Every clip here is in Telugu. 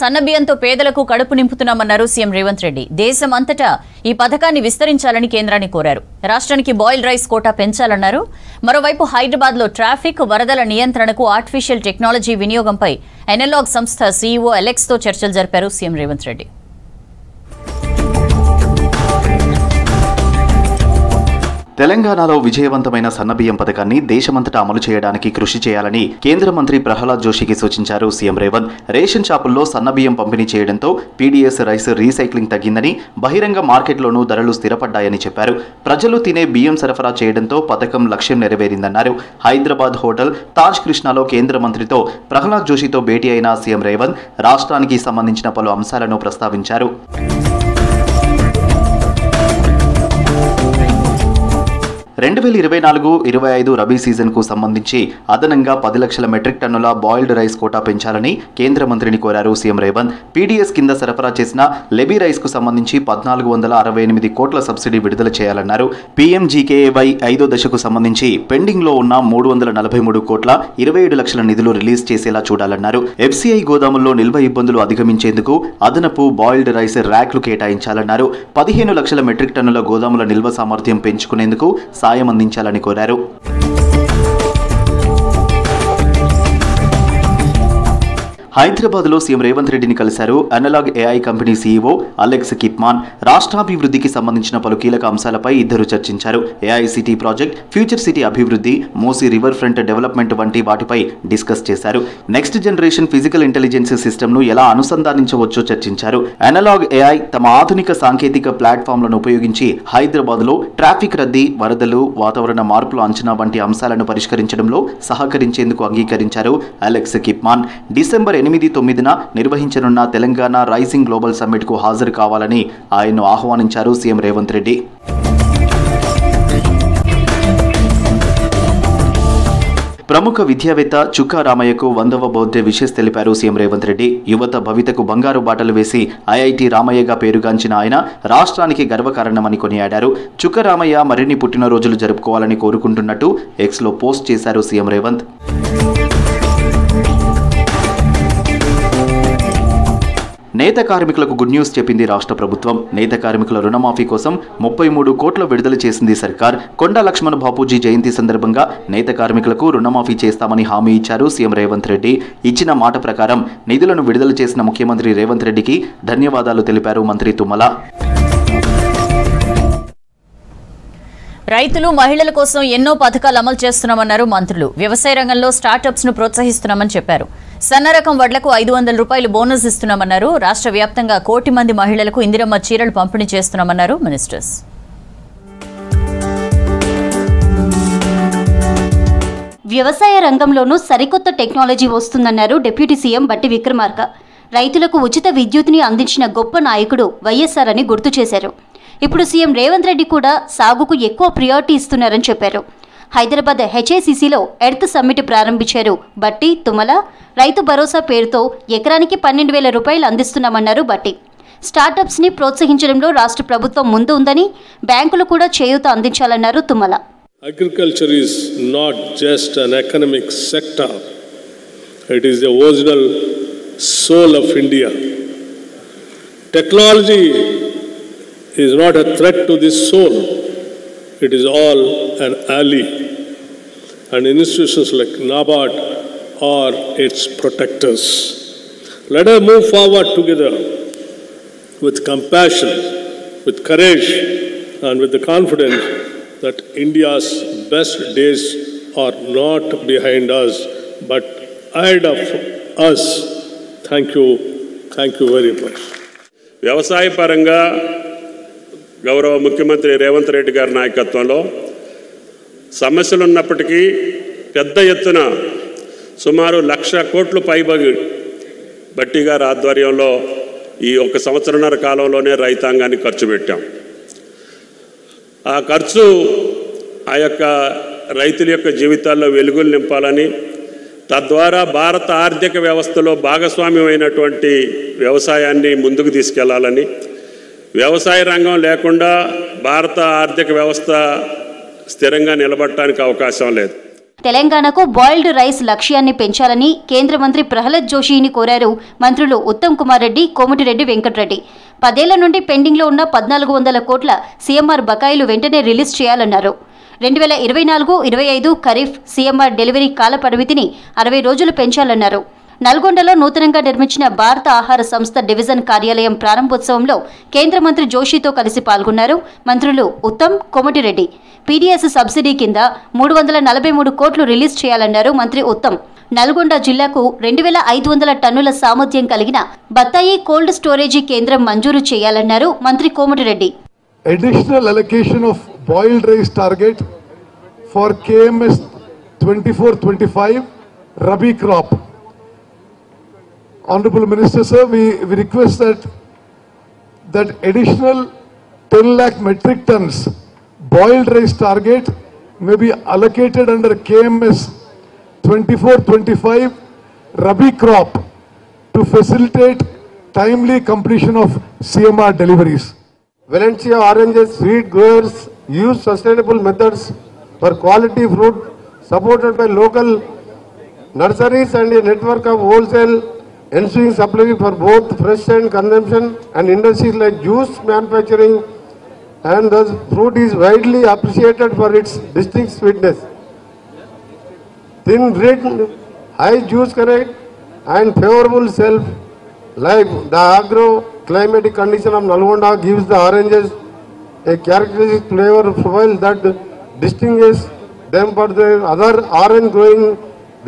సన్నబియ్యంతో పేదలకు కడుపు నింపుతున్నామన్నారు సీఎం రేవంత్ రెడ్డి. దేశమంతటా ఈ పథకాన్ని విస్తరించాలని కేంద్రాన్ని కోరారు. రాష్ట్రానికి బాయిల్ రైస్ కోటా పెంచాలన్నారు. మరోవైపు హైదరాబాద్లో ట్రాఫిక్, వరదల నియంత్రణకు ఆర్టిఫిషియల్ టెక్నాలజీ వినియోగంపై ఎనలాగ్ సంస్థ సీఈఓ అలెక్స్తో చర్చలు జరిపారు సీఎం రేవంత్ రెడ్డి. తెలంగాణలో విజయవంతమైన సన్నబియ్యం పథకాన్ని దేశమంతటా అమలు చేయడానికి కృషి చేయాలని కేంద్ర మంత్రి ప్రహ్లాద్ జోషికి సూచించారు సీఎం రేవంత్. రేషన్ షాపుల్లో సన్నబియ్యం పంపిణీ చేయడంతో పీడీఎస్ రైస్ రీసైక్లింగ్ తగ్గిందని, బహిరంగ మార్కెట్లోనూ ధరలు స్థిరపడ్డాయని చెప్పారు. ప్రజలు తినే బియ్యం సరఫరా చేయడంతో పథకం లక్ష్యం నెరవేరిందన్నారు. హైదరాబాద్ హోటల్ తాజ్ కృష్ణాలో కేంద్ర మంత్రితో ప్రహ్లాద్ జోషితో భేటీ అయిన సీఎం రేవంత్ రాష్ట్రానికి సంబంధించిన పలు అంశాలను ప్రస్తావించారు. 2024-25 రబీ సీజన్కు సంబంధించి అదనంగా 10 లక్షల మెట్రిక్ టన్నుల బాయిల్డ్ రైస్ కోటా పెంచాలని కేంద్ర మంత్రిని కోరారు సీఎం రేవంత్. పీడీఎస్ కింద సరఫరా చేసిన లెబీ రైస్కు సంబంధించి 1468 కోట్ల సబ్సిడీ విడుదల చేయాలన్నారు. పీఎంజీకేవై 5వ దశకు సంబంధించి పెండింగ్లో ఉన్న 343 కోట్ల 27 లక్షల నిధులు రిలీజ్ చేసేలా చూడాలన్నారు. ఎఫ్సీఐ గోదాముల్లో నిల్వ ఇబ్బందులు అధిగమించేందుకు అదనపు బాయిల్డ్ రైస్ ర్యాక్లు కేటాయించాలన్నారు. 15 లక్షల మెట్రిక్ టన్నుల గోదాముల నిల్వ సామర్థ్యం పెంచుకునేందుకు సాయం అందించాలని కోరారు. హైదరాబాద్లో సీఎం రేవంత్ రెడ్డిని కలిశారు Analog AI company CEO Alex Kipman. రాష్ట్రాభివృద్ధికి సంబంధించిన పలు కీలక అంశాలపై ఇద్దరు చర్చించారు. AI city project, future city అభివృద్ధి, మూసీ రివర్ ఫ్రంట్ డెవలప్మెంట్ వంటి వాటిపై డిస్కస్ చేశారు. నెక్స్ట్ జనరేషన్ ఫిజికల్ ఇంటెలిజెన్స్ సిస్టమ్ను ఎలా అనుసంధానించవచ్చో చర్చించారు. అనలాగ్ ఏఐ తమ ఆధునిక సాంకేతిక ప్లాట్ఫామ్లను ఉపయోగించి హైదరాబాద్లో ట్రాఫిక్ రద్దీ, వరదలు, వాతావరణ మార్పుల అంచనా వంటి అంశాలను పరిష్కరించడంలో సహకరించేందుకు అంగీకరించారు అలెక్స్ కిప్మాన్. డిసెంబర్ 8-9 నిర్వహించనున్న తెలంగాణ రైజింగ్ గ్లోబల్ సమ్మిట్ కు హాజరు కావాలని ఆయన్ను ఆహ్వానించారు సీఎం రేవంత్ రెడ్డి. ప్రముఖ విద్యావేత్త చుక్కా రామయ్యకు 100వ బర్త్డే విషెస్ తెలిపారు సీఎం రేవంత్ రెడ్డి. యువత భవితకు బంగారు బాటలు వేసి ఐఐటి రామయ్యగా పేరుగాంచిన ఆయన రాష్ట్రానికి గర్వకారణమని కొనియాడారు. చుక్కా రామయ్య మరిన్ని పుట్టినరోజులు జరుపుకోవాలని కోరుకుంటున్నట్టు ఎక్స్లో పోస్ట్ చేశారు సీఎం రేవంత్. నేత కార్మికులకు గుడ్ న్యూస్ చెప్పింది రాష్ట్ర ప్రభుత్వం. నేత కార్మికుల రుణమాఫీ కోసం 33 కోట్ల విడుదల చేసింది సర్కార్. కొండా లక్ష్మణ్ బాపూజీ జయంతి సందర్భంగా నేత కార్మికులకు రుణమాఫీ చేస్తామని హామీ ఇచ్చారు సీఎం రేవంత్ రెడ్డి. ఇచ్చిన మాట ప్రకారం నిధులను విడుదల చేసిన ముఖ్యమంత్రి రేవంత్ రెడ్డికి ధన్యవాదాలు తెలిపారు మంత్రి తుమ్మల. రైతులు, మహిళల కోసం ఎన్నో పథకాలు అమలు చేస్తున్నామన్నారు మంత్రులు. వ్యవసాయ రంగంలో స్టార్టప్స్ ను ప్రోత్సహిస్తున్నామని చెప్పారు. సన్న రకం వడ్లకు 500 రూపాయలు బోనస్ ఇస్తున్నామన్నారు. రాష్ట్ర వ్యాప్తంగా 1 కోటి మంది మహిళలకు ఇందిరమ్మ చీరలు పంపిణీ చేస్తున్నామన్నారు మినిస్టర్స్. వ్యవసాయ రంగంలోనూ సరికొత్త టెక్నాలజీ వస్తుందన్నారు డిప్యూటీ సీఎం బట్టి విక్రమార్క. రైతులకు ఉచిత విద్యుత్ని అందించిన గొప్ప నాయకుడు వైఎస్ఆర్ అని గుర్తు చేశారు. ఇప్పుడు సీఎం రేవంత్ రెడ్డి కూడా సాగుకు ఎక్కువ ప్రియారిటీ ఇస్తున్నారని చెప్పారు. హైదరాబాద్ హెచ్ఏసీసీలో ఎర్త్ సమ్మిట్ ప్రారంభించారు బట్టి, తుమ్మల. రైతు భరోసా పేరుతో ఎకరానికి 12,000 రూపాయలు అందిస్తున్నామన్నారు బట్టి. స్టార్టప్స్ని ప్రోత్సహించడంలో రాష్ట్ర ప్రభుత్వం ముందు ఉందని, బ్యాంకులు కూడా చేయూత అందించాలన్నారు Tummala. Agriculture is not just an economic sector, it is the original soul of India. Technology is not a threat to this soul, it is all an ally, and institutions like NABARD are its protectors. Let us move forward together with compassion, with courage, and with the confidence that India's best days are not behind us but ahead of us. Thank you very much. వ్యవసాయ పరంగా గౌరవ ముఖ్యమంత్రి రేవంత్ రెడ్డి గారి నాయకత్వంలో సమస్యలు ఉన్నప్పటికీ పెద్ద ఎత్తున సుమారు 1,00,000 కోట్లు పైబడి బట్టి గారి ఆధ్వర్యంలో ఈ 1 సంవత్సరన్నర కాలంలోనే రైతాంగాన్ని ఖర్చు పెట్టాం. ఆ ఖర్చు ఆ యొక్క రైతుల యొక్క జీవితాల్లో వెలుగులు నింపాలని, తద్వారా భారత ఆర్థిక వ్యవస్థలో భాగస్వామ్యమైనటువంటి వ్యవసాయాన్ని ముందుకు తీసుకెళ్లాలని, వ్యవసాయ రంగం లేకుండా భారత ఆర్థిక వ్యవస్థ స్థిరంగా నిలబడటానికి అవకాశం లేదు. తెలంగాణకు బాయిల్డ్ రైస్ లక్ష్యాన్ని పెంచాలని కేంద్ర మంత్రి ప్రహ్లాద్ జోషిని కోరారు మంత్రులు ఉత్తమ్ కుమార్ రెడ్డి, కోమటిరెడ్డి వెంకటరెడ్డి. 10 ఏళ్ల నుండి పెండింగ్లో ఉన్న 1400 కోట్ల సీఎంఆర్ బకాయిలు వెంటనే రిలీజ్ చేయాలన్నారు. 2024-25 ఖరీఫ్ సీఎంఆర్ డెలివరీ కాల పరిమితిని 60 రోజులు పెంచాలన్నారు. నల్గొండలో నూతనంగా నిర్మించిన భారత ఆహార సంస్థ డివిజన్ కార్యాలయం ప్రారంభోత్సవంలో కేంద్ర మంత్రి జోషితో కలిసి పాల్గొన్నారు మంత్రులు ఉత్తమ్, కోమటిరెడ్డి. పీడీఎస్ సబ్సిడీ కింద 343 కోట్లు రిలీజ్ చేయాలన్నారు మంత్రి ఉత్తమ్. నల్గొండ జిల్లాకు 2500 టన్నుల సామర్థ్యం కలిగిన బత్తాయి కోల్డ్ స్టోరేజీ కేంద్రం మంజూరు చేయాలన్నారు మంత్రి Komatireddy. Additional allocation of boiled rice target for KMS 24-25 Rabi crop. Honorable Minister Sir, we request that additional 10 lakh metric tons boiled rice target may be allocated under KMS 24-25 Rabi crop to facilitate timely completion of CMR deliveries. Valencia oranges, sweet growers use sustainable methods for quality fruit supported by local nurseries and a network of wholesale ensuring supply for both fresh and consumption, and industries like juice manufacturing, and thus fruit is widely appreciated for its distinct sweetness. Thin red, high juice content and favorable shelf life. The agro-climatic condition of Nalgonda gives the oranges a characteristic flavor profile that distinguishes them from the other orange growing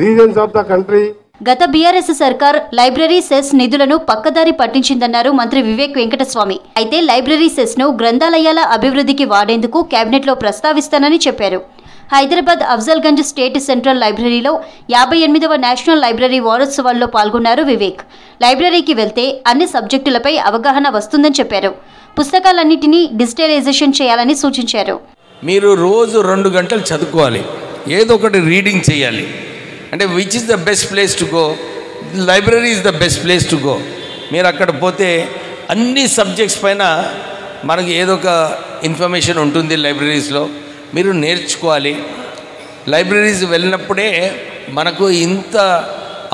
regions of the country. గత బీఆర్ఎస్ సర్కార్ లైబ్రరీ సెస్ నిధులను పక్కదారి పట్టించిందన్నారు మంత్రి వివేక్ వెంకటస్వామి. అయితే లైబ్రరీ సెస్ను గ్రంథాలయాల అభివృద్ధికి వాడేందుకు కేబినెట్లో ప్రస్తావిస్తానని చెప్పారు. హైదరాబాద్ అఫ్జల్గంజ్ స్టేట్ సెంట్రల్ లైబ్రరీలో 58వ నేషనల్ లైబ్రరీ వారోత్సవాల్లో పాల్గొన్నారు వివేక్. లైబ్రరీకి వెళ్తే అన్ని సబ్జెక్టులపై అవగాహన వస్తుందని చెప్పారు. పుస్తకాలన్నింటినీ డిజిటలైజేషన్ చేయాలని సూచించారు. మీరు రోజు 2 గంటలు చదువుకోవాలి, ఏదో ఒకటి రీడింగ్ చేయాలి. అంటే which is the best place to go? Library is the best place to go. మీరు అక్కడ పోతే అన్ని సబ్జెక్ట్స్ పైన మనకి ఏదో ఒక ఇన్ఫర్మేషన్ ఉంటుంది లైబ్రరీస్లో, మీరు నేర్చుకోవాలి. లైబ్రరీస్ వెళ్ళినప్పుడే మనకు ఇంత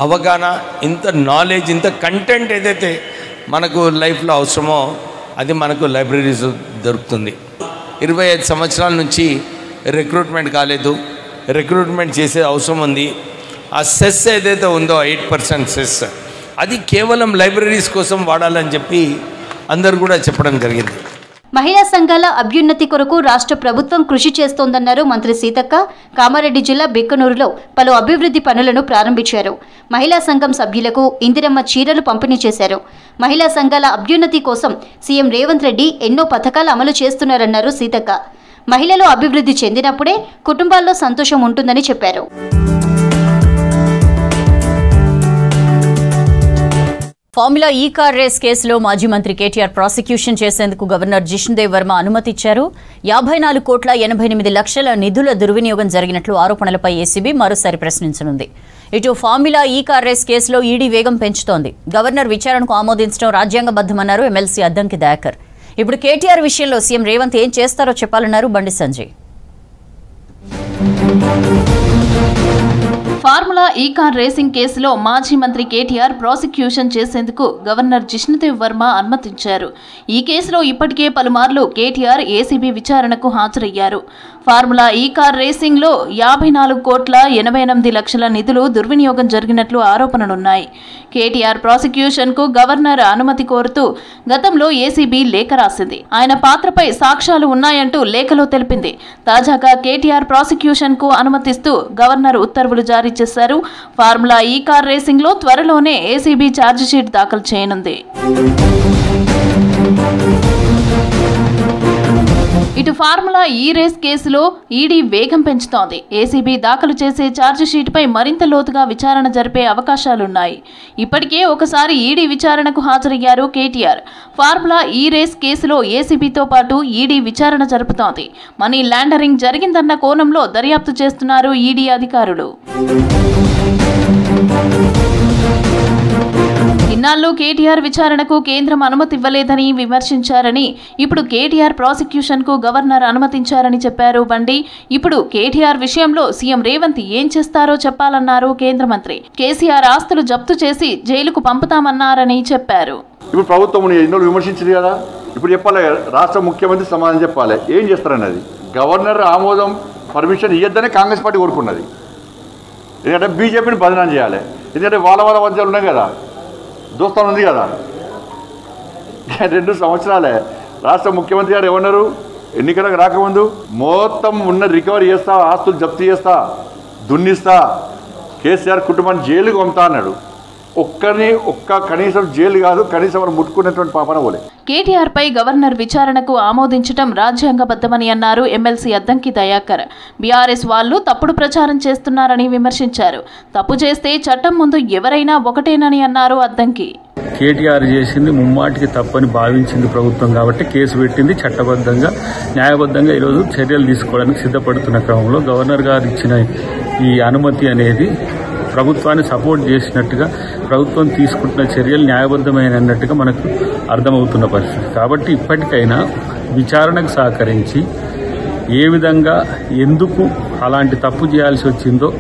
అవగాహన, ఇంత నాలెడ్జ్, ఇంత కంటెంట్ ఏదైతే మనకు లైఫ్లో అవసరమో అది మనకు లైబ్రరీస్ దొరుకుతుంది. 25 సంవత్సరాల నుంచి రిక్రూట్మెంట్ కాలేదు, రిక్రూట్మెంట్ చేసే అవసరం ఉంది. ఆ సెస్ ఏదైతే ఉందో 8% సెస్, అది కేవలం లైబ్రరీస్ కోసం వాడాలని చెప్పి అందరూ కూడా చెప్పడం జరిగింది. మహిళా సంఘాల అభ్యున్నతి కొరకు రాష్ట్ర ప్రభుత్వం కృషి చేస్తోందన్నారు మంత్రి సీతక్క. కామారెడ్డి జిల్లా బిక్కనూరులో పలు అభివృద్ధి పనులను ప్రారంభించారు. మహిళా సంఘం సభ్యులకు ఇందిరమ్మ చీరలు పంపిణీ చేశారు. మహిళా సంఘాల అభ్యున్నతి కోసం సీఎం రేవంత్ రెడ్డి ఎన్నో పథకాలు అమలు చేస్తున్నారన్నారు సీతక్క. మహిళలు అభివృద్ధి చెందినప్పుడే కుటుంబాల్లో సంతోషం ఉంటుందని చెప్పారు. ఫార్ములా ఈ కార్ రేస్ కేసులో మాజీ మంత్రి కేటీఆర్ ప్రాసిక్యూషన్ చేసేందుకు గవర్నర్ జిష్ణుదేవ్ వర్మ అనుమతిచ్చారు. 54,88,00,000 నిధుల దుర్వినియోగం జరిగినట్లు ఆరోపణలపై ఏసీబీ మరోసారి ప్రశ్నించనుంది. ఇటు ఫార్ములా ఈ కార్ రేస్ కేసులో ఈడీ వేగం పెంచుతోంది. గవర్నర్ విచారణకు ఆమోదించడం రాజ్యాంగబద్ధమన్నారు ఎమ్మెల్సీ అద్దంకి దయాకర్. ఇప్పుడు కేటీఆర్ విషయంలో సీఎం రేవంత్ ఏం చేస్తారో చెప్పాలన్నారు బండి సంజయ్. ఫార్ములా ఈ కార్ రేసింగ్ కేసులో మాజీ మంత్రి కేటీఆర్ ప్రాసిక్యూషన్ చేసేందుకు గవర్నర్ జిష్ణుదేవ్ వర్మ అనుమతించారు. ఈ కేసులో ఇప్పటికే పలుమార్లు కేటీఆర్ ఏసీబీ విచారణకు హాజరయ్యారు. ఫార్ములా ఈ కార్ రేసింగ్లో 54,88,00,000 నిధులు దుర్వినియోగం జరిగినట్లు ఆరోపణలున్నాయి. కేటీఆర్ ప్రాసిక్యూషన్కు గవర్నర్ అనుమతి కోరుతూ గతంలో ఏసీబీ లేఖ రాసింది. ఆయన పాత్రపై సాక్ష్యాలు ఉన్నాయంటూ లేఖలో తెలిపింది. తాజాగా కేటీఆర్ ప్రాసిక్యూషన్కు అనుమతిస్తూ గవర్నర్ ఉత్తర్వులు జారీ చేశారు. ఫార్ములా ఈ కార్ రేసింగ్ లో త్వరలోనే ఏసీబీ ఛార్జిషీట్ దాఖలు చేయనుంది. ఇటు ఫార్ములా ఈ రేస్ కేసులో ఈడీ వేగం పెంచుతోంది. ఏసీబీ దాఖలు చేసే ఛార్జిషీట్పై మరింత లోతుగా విచారణ జరిపే అవకాశాలున్నాయి. ఇప్పటికే ఒకసారి ఈడీ విచారణకు హాజరయ్యారు కేటీఆర్. ఫార్ములా ఈ రేస్ కేసులో ఏసీబీతో పాటు ఈడీ విచారణ జరుపుతోంది. మనీ లాండరింగ్ జరిగిందన్న కోణంలో దర్యాప్తు చేస్తున్నారు ఈడీ అధికారులు. ఈ ఇన్నాళ్ళు కేటీఆర్ విచారణకు కేంద్రం అనుమతి ఇవ్వలేదని విమర్శించారని, ఇప్పుడు కేటీఆర్ ప్రాసిక్యూషన్ కు గవర్నర్ అనుమతించారని చెప్పారు బండి. ఇప్పుడు కేటీఆర్ విషయంలో సీఎం రేవంత్ ఏం చేస్తారో చెప్పాలన్నారు కేంద్ర మంత్రి. కేసీఆర్ ఆస్తులు జప్తు చేసి జైలుకు పంపుతామన్నారని చెప్పారు. ఇప్పుడు ప్రభుత్వం ఎన్నో విమర్శించింది కదా, ఇప్పుడు చెప్పాలి, రాష్ట్ర ముఖ్యమంత్రి సమాధానం చెప్పాలి ఏం చేస్తారన్నది. గవర్నర్ ఆమోదం పర్మిషన్ ఇవ్వద్దనే కాంగ్రెస్ పార్టీ కోరుకున్నది. ఎందుకంటే బీజేపీని బదనాం చేయాలి. ఎందుకంటే వాళ్ళ మధ్యలో ఉన్నాయి కదా, దోస్తాను ఉంది కదా. 2 సంవత్సరాలే రాష్ట్ర ముఖ్యమంత్రి గారు ఏమన్నారు, ఎన్నికలకు రాకముందు మొత్తం ఉన్న రికవరీ చేస్తా, ఆస్తులు జప్తు చేస్తా, దున్నిస్తా, కేసీఆర్ కుటుంబాన్ని జైలుకు పంపుతా అన్నాడు. కనీసం జైలు కాదు, కనీసం వాళ్ళు ముట్టుకున్నటువంటి పాపన పోలే. కేటీఆర్ పై గవర్నర్ విచారణకు ఆమోదించడం రాజ్యాంగబద్ధమని అన్నారు ఎమ్మెల్సీ అద్దంకి దయాకర్. బీఆర్ఎస్ వాళ్ళు తప్పుడు ప్రచారం చేస్తున్నారని విమర్శించారు. తప్పు చేస్తే చట్టం ముందు ఎవరైనా ఒకటేనని అన్నారు అద్దంకి. కేటీఆర్ చేసింది ముమ్మాటికి తప్పని భావించింది ప్రభుత్వం కాబట్టి కేసు పెట్టింది. చట్టబద్ధంగా న్యాయబద్ధంగా ఈరోజు చర్యలు తీసుకోవడానికి సిద్ధపడుతున్న క్రమంలో గవర్నర్ గారు ఇచ్చిన ఈ అనుమతి అనేది ప్రభుత్వాన్ని సపోర్ట్ చేసినట్టుగా, ప్రభుత్వం తీసుకుంటున్న చర్యలు న్యాయబద్ధమైనట్టుగా మనకు అర్థమవుతున్న పరిస్థితి. కాబట్టి ఇప్పటికైనా విచారణకు సహకరించి ఏ విధంగా ఎందుకు అలాంటి తప్పు చేయాల్సి వచ్చిందో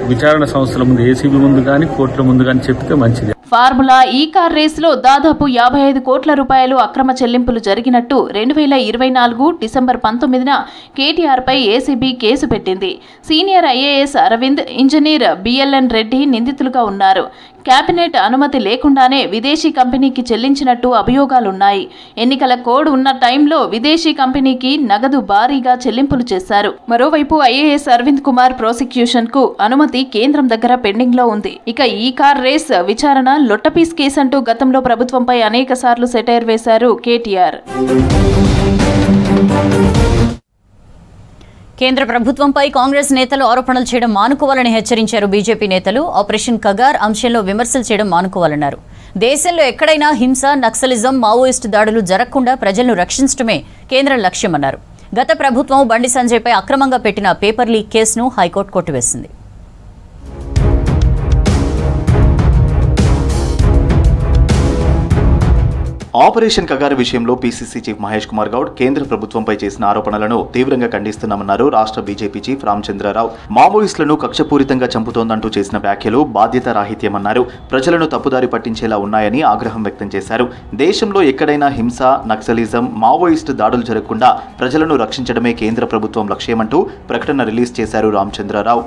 విచారణ సంస్థల ముందు, ఏసీబీ ముందు కానీ కోర్టుల ముందు కానీ చెప్తే మంచిది. ఫార్ములా ఈ కార్ రేసులో దాదాపు 55 కోట్ల రూపాయలు అక్రమ చెల్లింపులు జరిగినట్టు 2024 డిసెంబర్ 19న కేటీఆర్ పై ఏసీబీ కేసు పెట్టింది. Senior IAS Aravind, engineer BLN Reddy నిందితులుగా ఉన్నారు. కేబినెట్ అనుమతి లేకుండానే విదేశీ కంపెనీకి చెల్లించినట్టు అభియోగాలున్నాయి. ఎన్నికల కోడ్ ఉన్న టైంలో విదేశీ కంపెనీకి నగదు భారీగా చెల్లింపులు చేశారు. మరోవైపు ఐఏఎస్ అరవింద్ కుమార్ ప్రాసిక్యూషన్ కు అనుమతి కేంద్రం దగ్గర పెండింగ్ లో ఉంది. ఇక ఈ కార్ రేస్ విచారణ లొట్టపీస్ కేసు అంటూ గతంలో ప్రభుత్వంపై అనేక సార్లు సెటైర్ వేశారు కేటీఆర్. కేంద్ర ప్రభుత్వంపై కాంగ్రెస్ నేతలు ఆరోపణలు చేయడం మానుకోవాలని హెచ్చరించారు బీజేపీ నేతలు. ఆపరేషన్ కగార్ అంశంలో విమర్శలు చేయడం మానుకోవాలన్నారు. దేశంలో ఎక్కడైనా హింస, నక్సలిజం, మావోయిస్టు దాడులు జరగకుండా ప్రజలను రక్షించడమే కేంద్ర లక్ష్యమన్నారు. గత ప్రభుత్వం బండి సంజయ్పై అక్రమంగా పెట్టిన పేపర్ లీక్ కేసును హైకోర్టు కొట్టివేసింది. ఆపరేషన్ కగార్ విషయంలో పీసీసీ చీఫ్ మహేష్ కుమార్ గౌడ్ కేంద్ర ప్రభుత్వంపై చేసిన ఆరోపణలను తీవ్రంగా ఖండిస్తున్నామన్నారు రాష్ట్ర బీజేపీ చీఫ్ రామచంద్రరావు. మావోయిస్టులను కక్షపూరితంగా చంపుతోందంటూ చేసిన వ్యాఖ్యలు బాధ్యతారాహిత్యమన్నారు. ప్రజలను తప్పుదారి పట్టించేలా ఉన్నాయని ఆగ్రహం వ్యక్తం చేశారు. దేశంలో ఎక్కడైనా హింస, నక్సలిజం, మావోయిస్టు దాడులు జరగకుండా ప్రజలను రక్షించడమే కేంద్ర ప్రభుత్వం లక్ష్యమంటూ ప్రకటన రిలీజ్ చేశారు రామచంద్రరావు.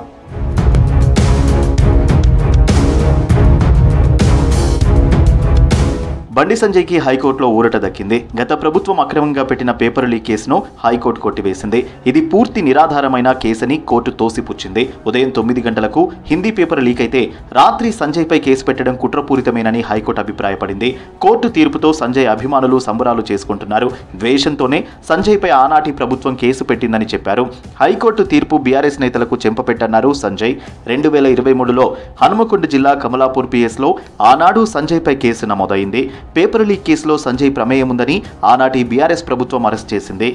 బండి సంజయ్కి హైకోర్టులో ఊరట దక్కింది. గత ప్రభుత్వం అక్రమంగా పెట్టిన పేపర్ లీక్ కేసును హైకోర్టు కొట్టివేసింది. ఇది పూర్తి నిరాధారమైన కేసని కోర్టు తోసిపుచ్చింది. ఉదయం 9 గంటలకు హిందీ పేపర్ లీక్ అయితే రాత్రి సంజయ్పై కేసు పెట్టడం కుట్రపూరితమేనని హైకోర్టు అభిప్రాయపడింది. కోర్టు తీర్పుతో సంజయ్ అభిమానులు సంబరాలు చేసుకుంటున్నారు. ద్వేషంతోనే సంజయ్పై ఆనాటి ప్రభుత్వం కేసు పెట్టిందని చెప్పారు. హైకోర్టు తీర్పు బీఆర్ఎస్ నేతలకు చెంపపెట్టన్నారు సంజయ్. 2023లో హనుమకొండ జిల్లా కమలాపూర్ పిఎస్లో ఆనాడు సంజయ్పై కేసు నమోదైంది. పేపర్ లీక్ కేసులో సంజయ్ ప్రమేయం ఉందని ఆనాటి బీఆర్ఎస్ ప్రభుత్వం అరెస్ట్ చేసింది.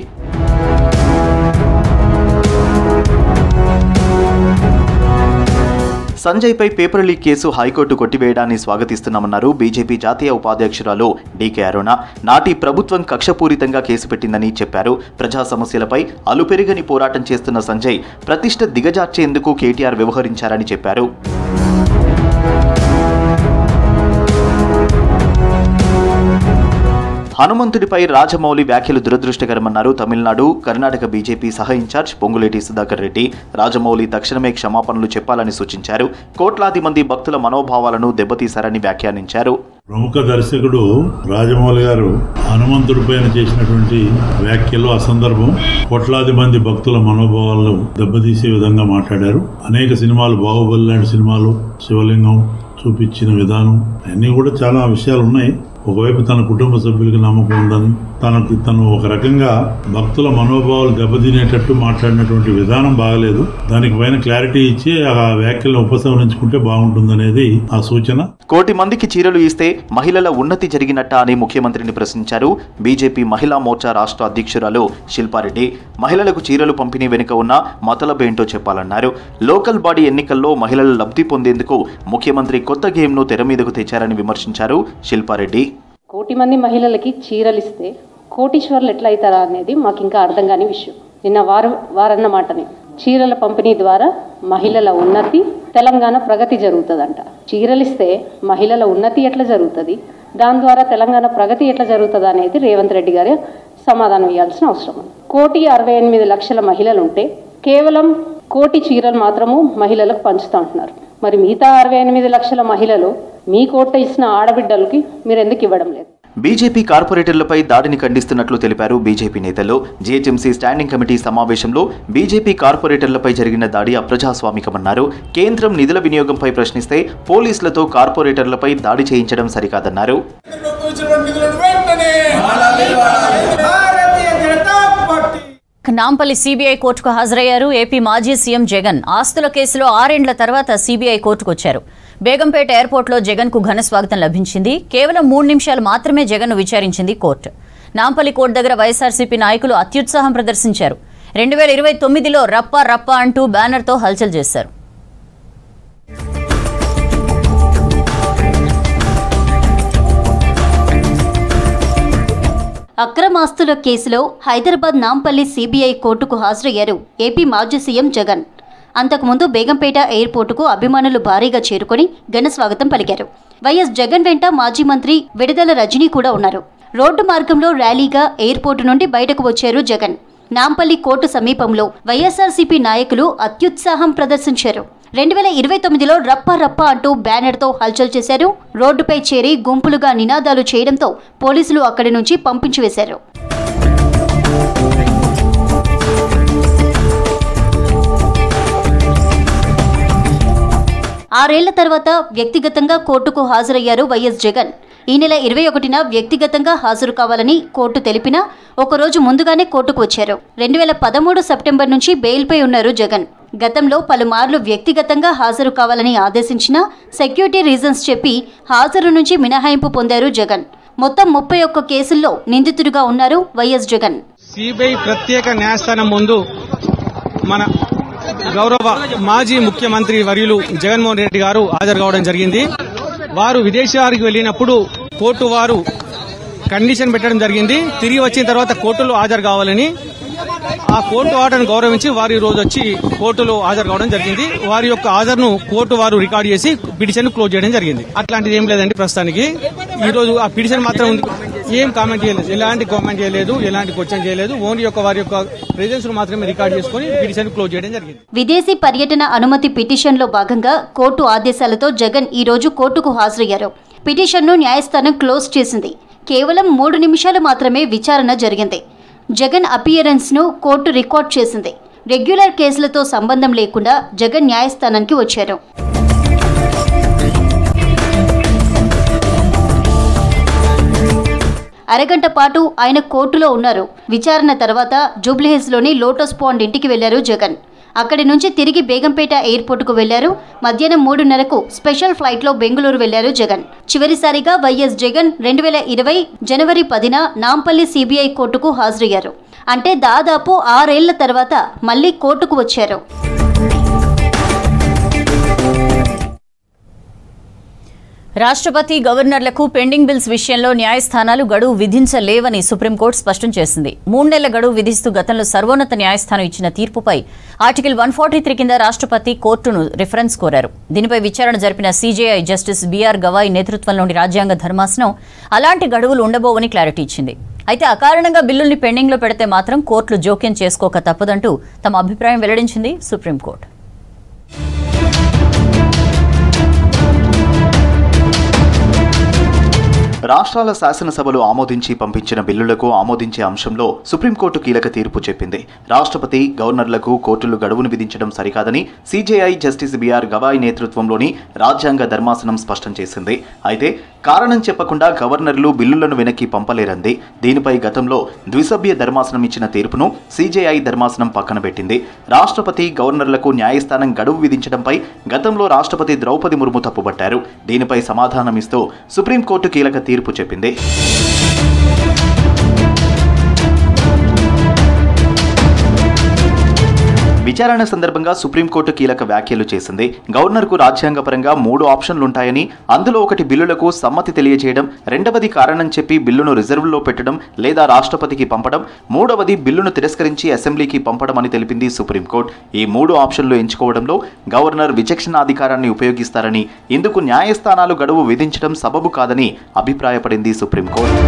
సంజయ్పై పేపర్ లీక్ కేసు హైకోర్టు కొట్టివేయడాన్ని స్వాగతిస్తున్నామన్నారు బీజేపీ జాతీయ ఉపాధ్యక్షురాలు డీకే అరుణ. నాటి ప్రభుత్వం కక్షపూరితంగా కేసు పెట్టిందని చెప్పారు. ప్రజా సమస్యలపై అలుపెరుగని పోరాటం చేస్తున్న సంజయ్ ప్రతిష్ట దిగజార్చేందుకు కేటీఆర్ వ్యవహరించారని చెప్పారు. హనుమంతుడిపై రాజమౌళి వ్యాఖ్యలు దురదృష్టకరమన్నారు తమిళనాడు, కర్ణాటక బీజేపీ సహ ఇన్ఛార్జ్ పొంగులేటి సుధాకర్ రెడ్డి. రాజమౌళి తక్షణమే క్షమాపణలు చెప్పాలని సూచించారు. కోట్లాది మంది భక్తుల మనోభావాలను దెబ్బతీశారని వ్యాఖ్యానించారు. ప్రముఖ దర్శకుడు రాజమౌళి గారు హనుమంతుడిపైన చేసినటువంటి వ్యాఖ్యలు అసందర్భం. కోట్లాది మంది భక్తుల మనోభావాలను దెబ్బతీసే విధంగా మాట్లాడారు. అనేక సినిమాలు, బాహుబలి లాంటి సినిమాలు, శివలింగం చూపించిన విధానం అన్నీ కూడా చాలా విషయాలు ఉన్నాయి. ఒకవైపు తన కుటుంబ సభ్యులకి నమ్మకం ఉందని తను ఒక రకంగా భక్తుల మనోభావాలు దెబ్బతినేటట్టు మాట్లాడినటువంటి విధానం బాగలేదు. దానికి పైన క్లారిటీ ఇచ్చి ఆ వ్యాఖ్యలను ఉపసంహరించుకుంటే బాగుంటుందనేది ఆ సూచన. కోటి మందికి చీరలు ఇస్తే మహిళల ఉన్నతి జరిగినట్టా అని ముఖ్యమంత్రిని ప్రశ్నించారు బీజేపీ మహిళా మోర్చా రాష్ట్ర అధ్యక్షురాలు శిల్పారెడ్డి. మహిళలకు చీరలు పంపిణీ వెనుక ఉన్న మతలబేంటో చెప్పాలన్నారు. లోకల్ బాడీ ఎన్నికల్లో మహిళలు లబ్ధి పొందేందుకు ముఖ్యమంత్రి కొత్త గేమ్ను తెర మీదకు తెచ్చారని విమర్శించారు శిల్పారెడ్డి. కోటి మంది మహిళలకి చీరలిస్తే కోటీశ్వర్లు ఎట్లా అవుతారా అనేది మాకు ఇంకా అర్థం కాని విషయం. నిన్న వారన్న మాటని చీరల పంపిణీ ద్వారా మహిళల ఉన్నతి, తెలంగాణ ప్రగతి జరుగుతుందంట. చీరలిస్తే మహిళల ఉన్నతి ఎట్లా జరుగుతుంది, దాని ద్వారా తెలంగాణ ప్రగతి ఎట్లా జరుగుతుంది అనేది రేవంత్ రెడ్డి గారు సమాధానం ఇవ్వాల్సిన అవసరం ఉంది. 1,68,00,000 మహిళలు ఉంటే కేవలం 1,00,000 చీరలు మాత్రము మహిళలకు పంచుతా ఉంటున్నారు. మరి మిగతా 68 లక్షల మహిళలు మీ కోట ఇచ్చిన ఆడబిడ్డలకి మీరు ఎందుకు ఇవ్వడం లేదు? బీజేపీ కార్పొరేటర్లపై దాడిని ఖండిస్తున్నట్లు తెలిపారు బీజేపీ నేతలు. జీహెచ్ఎంసీ స్టాండింగ్ కమిటీ సమావేశంలో బీజేపీ కార్పొరేటర్లపై జరిగిన దాడి అప్రజాస్వామికమన్నారు. కేంద్రం నిధుల వినియోగంపై ప్రశ్నిస్తే పోలీసులతో కార్పొరేటర్లపై దాడి చేయించడం సరికాదన్నారు. నాంపల్లి సీబీఐ కోర్టుకు హాజరయ్యారు ఏపీ మాజీ సీఎం జగన్. ఆస్తుల కేసులో 6 ఏళ్ల తర్వాత సీబీఐ కోర్టుకు వచ్చారు. బేగంపేట ఎయిర్పోర్ట్లో జగన్కు ఘన స్వాగతం లభించింది. కేవలం 3 నిమిషాలు మాత్రమే జగన్ను విచారించింది కోర్టు. నాంపల్లి కోర్టు దగ్గర వైఎస్ఆర్సీపీ నాయకులు అత్యుత్సాహం ప్రదర్శించారు. 2029లో రప్ప రప్ప అంటూ బ్యానర్తో హల్చల్ చేశారు. అక్రమాస్తుల కేసులో హైదరాబాద్ నాంపల్లి సీబీఐ కోర్టుకు హాజరయ్యారు ఏపీ మాజీ సీఎం జగన్. అంతకుముందు బేగంపేట ఎయిర్పోర్టుకు అభిమానులు భారీగా చేరుకొని ఘన స్వాగతం పలికారు. వైఎస్ జగన్ వెంట మాజీ మంత్రి విడుదల రజనీ కూడా ఉన్నారు. రోడ్డు మార్గంలో ర్యాలీగా ఎయిర్పోర్టు నుండి బయటకు వచ్చారు జగన్. నాంపల్లి కోర్టు సమీపంలో వైఎస్ఆర్సీపీ నాయకులు అత్యుత్సాహం ప్రదర్శించారు. 2029లో రప్ప రప్ప అంటూ బ్యానర్తో హల్చల్ చేశారు. రోడ్డుపై చేరి గుంపులుగా నినాదాలు చేయడంతో పోలీసులు అక్కడి నుంచి పంపించివేశారు. ఆరేళ్ల తర్వాత వ్యక్తిగతంగా కోర్టుకు హాజరయ్యారు వైఎస్ జగన్. ఈ నెల 21న వ్యక్తిగతంగా హాజరు కావాలని కోర్టు తెలిపినా ఒకరోజు ముందుగానే కోర్టుకు వచ్చారు. 2013 సెప్టెంబర్ నుంచి బెయిల్పై ఉన్నారు జగన్. గతంలో పలుమార్లు వ్యక్తిగతంగా హాజరు కావాలని ఆదేశించినా సెక్యూరిటీ రీజన్స్ చెప్పి హాజరు నుంచి మినహాయింపు పొందారు జగన్. మొత్తం 31 కేసుల్లో నిందితుడిగా ఉన్నారు వైఎస్ జగన్. సిబిఐ ప్రత్యేక న్యాయస్థానం ముందు మన గౌరవ మాజీ ముఖ్యమంత్రి వర్యులు జగన్మోహన్ రెడ్డి గారు హాజరు కావడం జరిగింది. వారు విదేశాలకు వెళ్లినప్పుడు కోర్టు వారు కండిషన్ పెట్టడం జరిగింది. తిరిగి వచ్చిన తర్వాత కోర్టులో హాజరు కావాలని. ఆ కోర్టు ఆర్డర్ను గౌరవించి వారు ఈ రోజు వచ్చి కోర్టులో హాజరు కావడం జరిగింది. వారి యొక్క హాజరును కోర్టు వారు రికార్డు చేసి పిటిషన్ క్లోజ్ చేయడం జరిగింది. అట్లాంటిది ఏం లేదండి. ప్రస్తుతానికి ఈ రోజు ఆ పిటిషన్ మాత్రం ఏం కామెంట్ చేయలేదు, ఎలాంటి కామెంట్ చేయలేదు, ఎలాంటి క్వశ్చన్ చేయలేదు. ఓన్లీ వారి యొక్క ప్రెజెన్స్ మాత్రమే రికార్డు చేసుకుని పిటిషన్ క్లోజ్ చేయడం జరిగింది. విదేశీ పర్యటన అనుమతి పిటిషన్లో భాగంగా కోర్టు ఆదేశాలతో జగన్ ఈ రోజు కోర్టుకు హాజరయ్యారు. పిటిషన్ను న్యాయస్థానం క్లోజ్ చేసింది. కేవలం 3 నిమిషాలు మాత్రమే విచారణ జరిగింది. జగన్ అపియరెన్స్ను కోర్టు రికార్డ్ చేసింది. రెగ్యులర్ కేసులతో సంబంధం లేకుండా జగన్ న్యాయస్థానానికి వచ్చారు. అరగంట పాటు ఆయన కోర్టులో ఉన్నారు. విచారణ తర్వాత జూబ్లీహిల్స్లోని లోటస్ పాండ్ ఇంటికి వెళ్లారు జగన్. అక్కడి నుంచి తిరిగి బేగంపేట ఎయిర్పోర్టుకు వెళ్లారు. మధ్యాహ్నం 3:30కు స్పెషల్ ఫ్లైట్లో బెంగళూరు వెళ్లారు జగన్. చివరిసారిగా వైఎస్ జగన్ 2020 జనవరి 10న నాంపల్లి సీబీఐ కోర్టుకు హాజరయ్యారు. అంటే దాదాపు 6 ఏళ్ల తర్వాత మళ్లీ కోర్టుకు వచ్చారు. రాష్ట్రపతి గవర్నర్లకు పెండింగ్ బిల్స్ విషయంలో న్యాయస్థానాలు గడువు విధించలేవని సుప్రీంకోర్టు స్పష్టం చేసింది. 3 నెలల గడువు విధిస్తూ గతంలో సర్వోన్నత న్యాయస్థానం ఇచ్చిన తీర్పుపై ఆర్టికల్ 143 కింద రాష్ట్రపతి కోర్టును రిఫరెన్స్ కోరారు. దీనిపై విచారణ జరిపిన సీజేఐ జస్టిస్ బీఆర్ గవాయ్ నేతృత్వంలోని రాజ్యాంగ ధర్మాసనం అలాంటి గడువులు ఉండబోవని క్లారిటీ ఇచ్చింది. అయితే అకారణంగా బిల్లుల్ని పెండింగ్లో పెడితే మాత్రం కోర్టులు జోక్యం చేసుకోక తప్పదంటూ తమ అభిప్రాయం వెల్లడించింది సుప్రీంకోర్టు. రాష్ట్రాల శాసనసభలు ఆమోదించి పంపించిన బిల్లులకు ఆమోదించే అంశంలో సుప్రీంకోర్టు కీలక తీర్పు చెప్పింది. రాష్ట్రపతి, గవర్నర్లకు కోర్టులు గడువును విధించడం సరికాదని సిజేఐ జస్టిస్ బిఆర్ గవాయ్ నేతృత్వంలోని రాజ్యాంగ ధర్మాసనం స్పష్టం చేసింది. అయితే కారణం చెప్పకుండా గవర్నర్లు బిల్లులను వెనక్కి పంపలేరంది. దీనిపై గతంలో ద్విసభ్య ధర్మాసనం ఇచ్చిన తీర్పును సిజేఐ ధర్మాసనం పక్కన పెట్టింది. రాష్ట్రపతి, గవర్నర్లకు న్యాయస్థానం గడువు విధించడంపై గతంలో రాష్ట్రపతి ద్రౌపది ముర్ము తప్పుపట్టారు. దీనిపై సమాధానమిస్తూ సుప్రీంకోర్టు కీలక తీర్పు చెప్పింది. విచారణ సందర్భంగా సుప్రీంకోర్టు కీలక వ్యాఖ్యలు చేసింది. గవర్నర్కు రాజ్యాంగపరంగా 3 ఆప్షన్లుంటాయని, అందులో ఒకటి బిల్లులకు సమ్మతి తెలియజేయడం, రెండవది కారణం చెప్పి బిల్లును రిజర్వ్లో పెట్టడం లేదా రాష్ట్రపతికి పంపడం, మూడవది బిల్లును తిరస్కరించి అసెంబ్లీకి పంపడం అని తెలిపింది సుప్రీంకోర్టు. ఈ 3 ఆప్షన్లు ఎంచుకోవడంలో గవర్నర్ విచక్షణాధికారాన్ని ఉపయోగిస్తారని, ఇందుకు న్యాయస్థానాలు గడువు విధించడం సబబు కాదని అభిప్రాయపడింది సుప్రీంకోర్టు.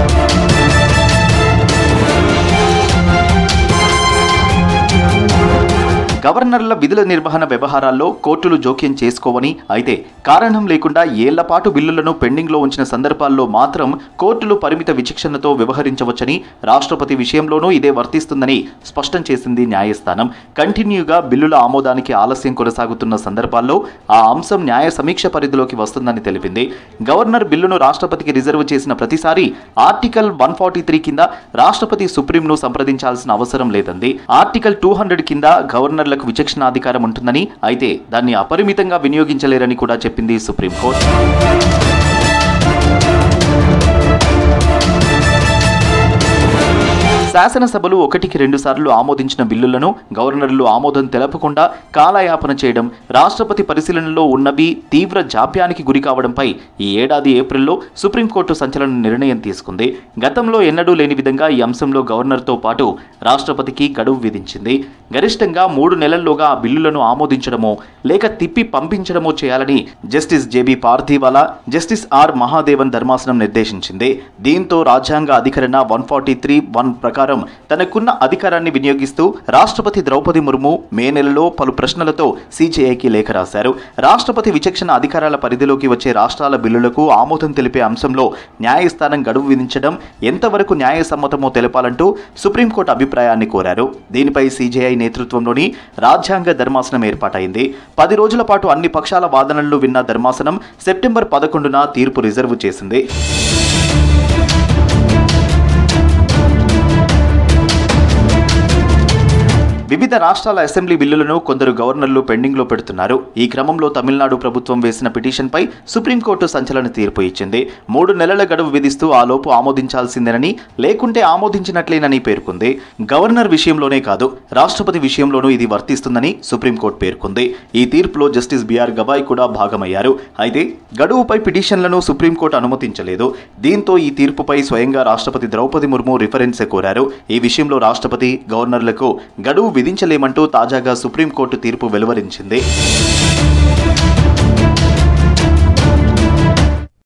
గవర్నర్ల విధుల నిర్వహణ వ్యవహారాల్లో కోర్టులు జోక్యం చేసుకోవని, అయితే కారణం లేకుండా ఏళ్లపాటు బిల్లులను పెండింగ్లో ఉంచిన సందర్భాల్లో మాత్రం కోర్టులు పరిమిత విచక్షణతో వ్యవహరించవచ్చని, రాష్ట్రపతి విషయంలోనూ ఇదే వర్తిస్తుందని స్పష్టం చేసింది న్యాయస్థానం. కంటిన్యూగా బిల్లుల ఆమోదానికి ఆలస్యం కొనసాగుతున్న సందర్భాల్లో ఆ అంశం న్యాయ సమీక్ష పరిధిలోకి వస్తుందని తెలిపింది. గవర్నర్ బిల్లును రాష్ట్రపతికి రిజర్వ్ చేసిన ప్రతిసారి ఆర్టికల్ 143 కింద రాష్ట్రపతి సుప్రీంను సంప్రదించాల్సిన అవసరం లేదంది. ఆర్టికల్ 200 కింద గవర్నర్ల విచక్షణాధికారం ఉంటుందని, అయితే దాన్ని అపరిమితంగా వినియోగించలేరని కూడా చెప్పింది సుప్రీంకోర్టు. శాసనసభలు 1కి 2 సార్లు ఆమోదించిన బిల్లులను గవర్నర్లు ఆమోదం తెలపకుండా కాలయాపన చేయడం, రాష్ట్రపతి పరిశీలనలో ఉన్నవి తీవ్ర జాప్యానికి గురికావడంపై ఈ ఏడాది ఏప్రిల్లో సుప్రీంకోర్టు సంచలన నిర్ణయం తీసుకుంది. గతంలో ఎన్నడూ లేని విధంగా ఈ అంశంలో గవర్నర్తో పాటు రాష్ట్రపతికి గడువు విధించింది. గరిష్టంగా 3 నెలల్లోగా ఆ బిల్లులను ఆమోదించడమో లేక తిప్పి పంపించడమో చేయాలని justice JB Pardiwala, justice R Mahadevan ధర్మాసనం నిర్దేశించింది. దీంతో రాజ్యాంగ అధికరణ 143(1) ప్రకారం తనకున్న అధికారాన్ని వినియోగిస్తూ రాష్ట్రపతి ద్రౌపది ముర్ము మే నెలలో పలు ప్రశ్నలతో సిజేఐకి లేఖ రాశారు. రాష్ట్రపతి విచక్షణ అధికారాల పరిధిలోకి వచ్చే రాష్ట్రాల బిల్లులకు ఆమోదం తెలిపే అంశంలో న్యాయస్థానం గడువు విధించడం ఎంతవరకు న్యాయసమ్మతమో తెలపాలంటూ సుప్రీంకోర్టు అభిప్రాయాన్ని కోరారు. దీనిపై సిజేఐ నేతృత్వంలోని రాజ్యాంగ ధర్మాసనం ఏర్పాటైంది. 10 రోజుల పాటు అన్ని పక్షాల వాదనలు విన్న ధర్మాసనం సెప్టెంబర్ 11న తీర్పు రిజర్వ్ చేసింది. వివిధ రాష్ట్రాల అసెంబ్లీ బిల్లులను కొందరు గవర్నర్లు పెండింగ్లో పెడుతున్నారు. ఈ క్రమంలో తమిళనాడు ప్రభుత్వం వేసిన పిటిషన్పై సుప్రీంకోర్టు సంచలన తీర్పు ఇచ్చింది. 3 నెలల గడువు విధిస్తూ ఆలోపు ఆమోదించాల్సిందేనని, లేకుంటే ఆమోదించినట్లేనని పేర్కొంది. గవర్నర్ విషయంలోనే కాదు, రాష్ట్రపతి విషయంలోనూ ఇది వర్తిస్తుందని సుప్రీంకోర్టు పేర్కొంది. ఈ తీర్పులో జస్టిస్ బిఆర్ గవాయ్ కూడా భాగమయ్యారు. అయితే గడువుపై పిటిషన్లను సుప్రీంకోర్టు అనుమతించలేదు. దీంతో ఈ తీర్పుపై స్వయంగా రాష్ట్రపతి ద్రౌపది ముర్ము రిఫరెన్స్ కోరారు. ఈ విషయంలో రాష్ట్రపతి, గవర్నర్లకు గడువు విధించలేమంటూ తాజాగా సుప్రీంకోర్టు తీర్పు వెలువరించింది.